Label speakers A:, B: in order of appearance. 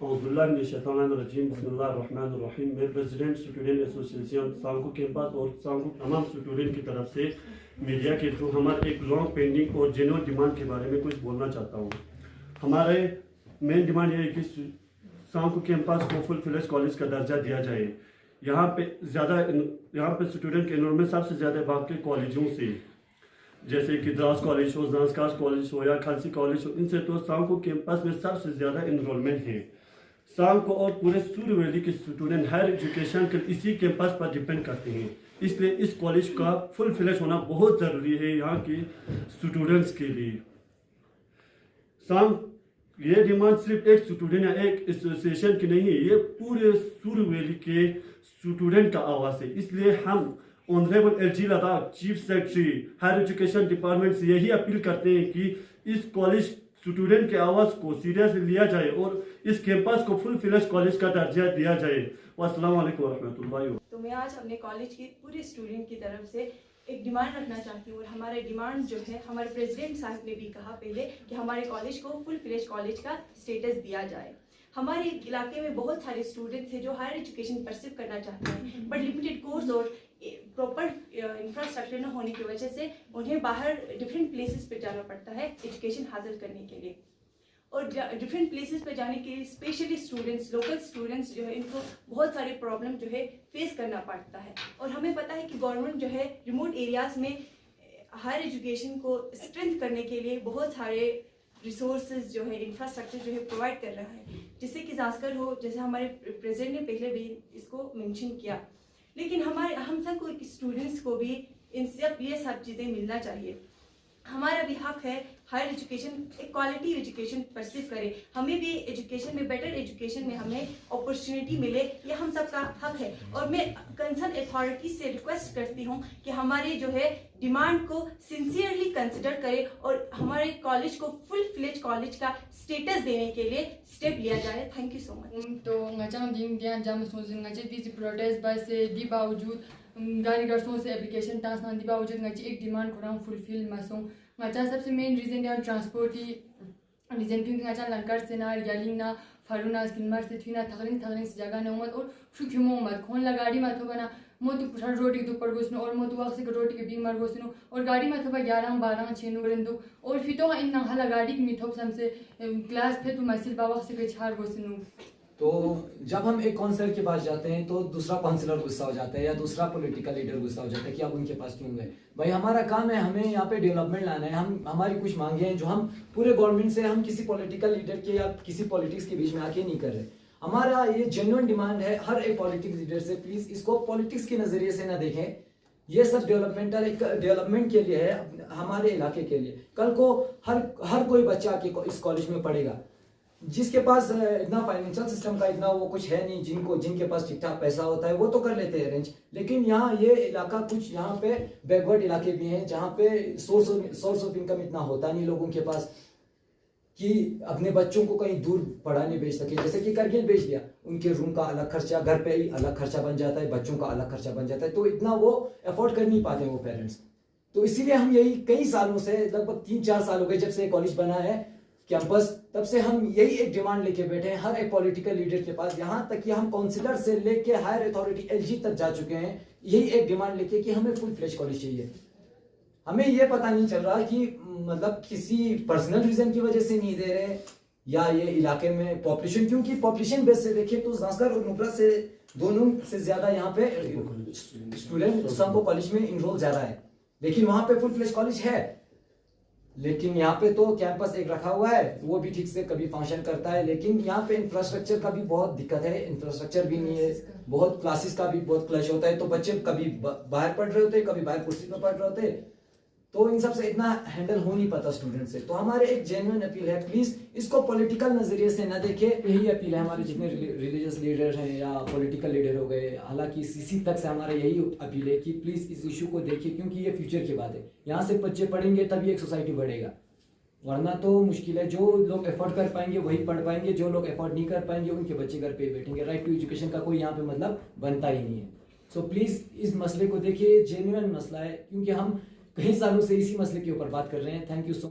A: औज़ुबिल्लाहिमिनश्शैतानिर्रजीम बिस्मिल्लाहिर्रहमानिर्रहीम। मैं president student association सांगो कैंपस और सांगो तमाम स्टूडेंट की तरफ से मीडिया के थ्रू हमारे एक लॉन्ग पेंडिंग और जेन्युइन डिमांड के बारे में कुछ बोलना चाहता हूँ। हमारे मेन डिमांड ये है कि सांगो कैंपस को फुल फ्लेज कॉलेज का दर्जा दिया जाए। यहाँ पे स्टूडेंट के एनरोलमेंट सबसे ज़्यादा बाकी कॉलेजों से, जैसे कि द्रास कॉलेज हो, जांसकास कॉलेज हो या खालसी कॉलेज हो, इनसे तो सांगो कैंपस में सबसे ज़्यादा एनरोलमेंट है। सांगो और पूरे सूर्य वैली के स्टूडेंट हायर एजुकेशन के इसी कैंपस पर डिपेंड करते हैं, इसलिए इस कॉलेज का फुल फ्लेज होना बहुत ज़रूरी है यहाँ के स्टूडेंट्स के लिए। ये डिमांड सिर्फ एक स्टूडेंट या एक एसोसिएशन की नहीं है, ये पूरे सूर्य वैली के स्टूडेंट का आवाज़ है। इसलिए हम honourable LG Ladakh chief secretary higher education department से यही अपील करते हैं कि इस कॉलेज स्टूडेंट के आवाज़ को सीरियसली लिया जाए और इस कैंपस को फुल फ्लेज कॉलेज का दर्जा दिया जाए। अस्सलाम वालेकुम रहमतुल्लाहि।
B: तो मैं आज अपने कॉलेज की पूरे स्टूडेंट की तरफ से एक डिमांड रखना चाहती हूँ और हमारे डिमांड जो है हमारे प्रेसिडेंट साहब ने भी कहा पहले कि हमारे कॉलेज को फुल फ्लेज कॉलेज का स्टेटस दिया जाए। हमारे इलाके में बहुत सारे स्टूडेंट्स हैं जो हायर एजुकेशन परसिव करना चाहते हैं, बट लिमिटेड कोर्स और प्रॉपर इंफ्रास्ट्रक्चर न होने की वजह से उन्हें बाहर डिफरेंट प्लेसेस पे जाना पड़ता है एजुकेशन हासिल करने के लिए। और डिफरेंट प्लेसेस पे जाने के लिए स्पेशली स्टूडेंट्स, लोकल स्टूडेंट्स जो है, इनको बहुत सारे प्रॉब्लम जो है फेस करना पड़ता है। और हमें पता है कि गवर्नमेंट जो है रिमोट एरियाज़ में हायर एजुकेशन को स्ट्रेंथ करने के लिए बहुत सारे रिसोर्सेज जो है, इंफ्रास्ट्रक्चर जो है प्रोवाइड कर रहा है, जिससे कि जांसकर हो, जैसे हमारे प्रेसिडेंट ने पहले भी इसको मेंशन किया। लेकिन हम सब को स्टूडेंट्स को भी इन सब ये सब चीज़ें मिलना चाहिए। हमारा भी हक है हायर एजुकेशन, एक क्वालिटी एजुकेशन परसिव करें, हमें भी एजुकेशन में, बेटर एजुकेशन में हमें अपॉर्चुनिटी मिले, ये हम सब का हक है। और मैं कंसर्न अथॉरिटी से रिक्वेस्ट करती हूँ कि हमारे जो है डिमांड को सिंसियरली कंसिडर करें और हमारे कॉलेज को फुल फ्लेज कॉलेज का स्टेटस देने के लिए स्टेप लिया जाए। Thank you so much.
C: तो ngajang ding dian jam sozing ngaji di protest by se di बावजूद गाड़ी गर्सों से एप्लीकेशन टास्क ना दी बावजूद ngaji एक डिमांड खुरांग फुलफिल मासों ngaja सबसे मेन रीजन है ट्रांसपोर्ट ही रीजन, क्योंकि ngaja लंकर से ना यालिंग ना फारूना स्किनमर से थी ना थगलिंग से जगह ना मत और फुक्युमो मत खोन ला गाड़ी मत हो बना मोतु पुठार रोटी के ऊपर घुसनो और मोतु वाक से रोटी के बींग मार घुसनो और गाड़ी में थोड़ा 11-12 छेनु गरंदु और फिर तो इन नंहला गाड़ी की मिथोप हमसे क्लास पे तो मसिल बाबा से के छार घुसनो।
D: तो जब हम एक काउंसलर के पास जाते हैं तो दूसरा काउंसलर गुस्सा हो जाता है या दूसरा पॉलिटिकल लीडर गुस्सा हो जाता है कि आप उनके पास क्यों गए। भाई हमारा काम है, हमें यहाँ पे डेवलपमेंट लाना है। हमारी कुछ मांगे हैं जो हम पूरे गवर्नमेंट से, हम किसी पॉलिटिकल लीडर के या किसी पॉलिटिक्स के बीच में आके नहीं कर रहे। हमारा ये जेन्युइन डिमांड है हर एक पॉलिटिक्स लीडर से, प्लीज इसको पॉलिटिक्स के नजरिए से ना देखें। ये सब डेवलपमेंट के लिए है, हमारे इलाके के लिए। कल को हर कोई बच्चा आके इस कॉलेज में पढ़ेगा, जिसके पास इतना फाइनेंशियल सिस्टम का इतना वो कुछ है नहीं, जिनके पास ठीक ठाक पैसा होता है वो तो कर लेते हैं अरेंज। लेकिन यहाँ ये इलाका कुछ यहाँ पे बैकवर्ड इलाके भी हैं जहाँ पे सोर्स ऑफ इनकम इतना होता नहीं लोगों के पास कि अपने बच्चों को कहीं दूर पढ़ाने भेज सके। जैसे कि करगिल भेज दिया, उनके रूम का अलग खर्चा, घर पे ही अलग खर्चा बन जाता है, बच्चों का अलग खर्चा बन जाता है, तो इतना वो अफोर्ड कर नहीं पाते वो पेरेंट्स। तो इसीलिए हम यही कई सालों से, लगभग 3-4 साल हो गए जब से कॉलेज बना है कैंपस, तब से हम यही एक डिमांड लेके बैठे हैं हर एक पॉलिटिकल लीडर के पास। यहाँ तक कि हम काउंसिलर से लेके हायर अथॉरिटी एलजी तक जा चुके हैं यही एक डिमांड लेके कि हमें फुल फ्लेज कॉलेज चाहिए। हमें ये पता नहीं चल रहा कि मतलब किसी पर्सनल रीजन की वजह से नहीं दे रहे या ये इलाके में पॉपुलेशन, क्योंकि पॉपुलेशन बेस से देखें तो जांसकर और नुब्रा से दोनों से ज्यादा यहाँ पे स्टूडेंट सांगो कॉलेज में इनरोल ज्यादा है। लेकिन वहां पे फुल फ्लेज कॉलेज है, लेकिन यहाँ पे तो कैंपस एक रखा हुआ है, वो भी ठीक से कभी फंक्शन करता है, लेकिन यहाँ पे इंफ्रास्ट्रक्चर का भी बहुत दिक्कत है। इंफ्रास्ट्रक्चर भी नहीं है, बहुत क्लासेस का भी बहुत क्लश होता है, तो बच्चे कभी बाहर पढ़ रहे होते, कभी बाहर कुर्सी पर पढ़ रहे होते, तो इन सब से इतना हैंडल हो नहीं पाता स्टूडेंट से। तो हमारे एक जेन्युइन अपील है, प्लीज इसको पॉलिटिकल नजरिए से ना देखे। यही अपील है हमारे जितने रिलीजियस लीडर हैं या पॉलिटिकल लीडर हो गए, हालांकि सीसी तक से हमारा यही अपील है कि प्लीज इस इशू को देखिए, क्योंकि ये फ्यूचर की बात है। यहाँ से बच्चे पढ़ेंगे तभी एक सोसाइटी बढ़ेगा, वरना तो मुश्किल है। जो लोग एफोर्ड कर पाएंगे वही पढ़ पाएंगे, जो लोग एफोर्ड नहीं कर पाएंगे उनके बच्चे घर पे बैठेंगे। राइट टू एजुकेशन का कोई यहाँ पे मतलब बनता ही नहीं है। सो प्लीज इस मसले को देखिए, जेन्युइन मसला है, क्योंकि हम कई सालों से इसी मसले के ऊपर बात कर रहे हैं। Thank you so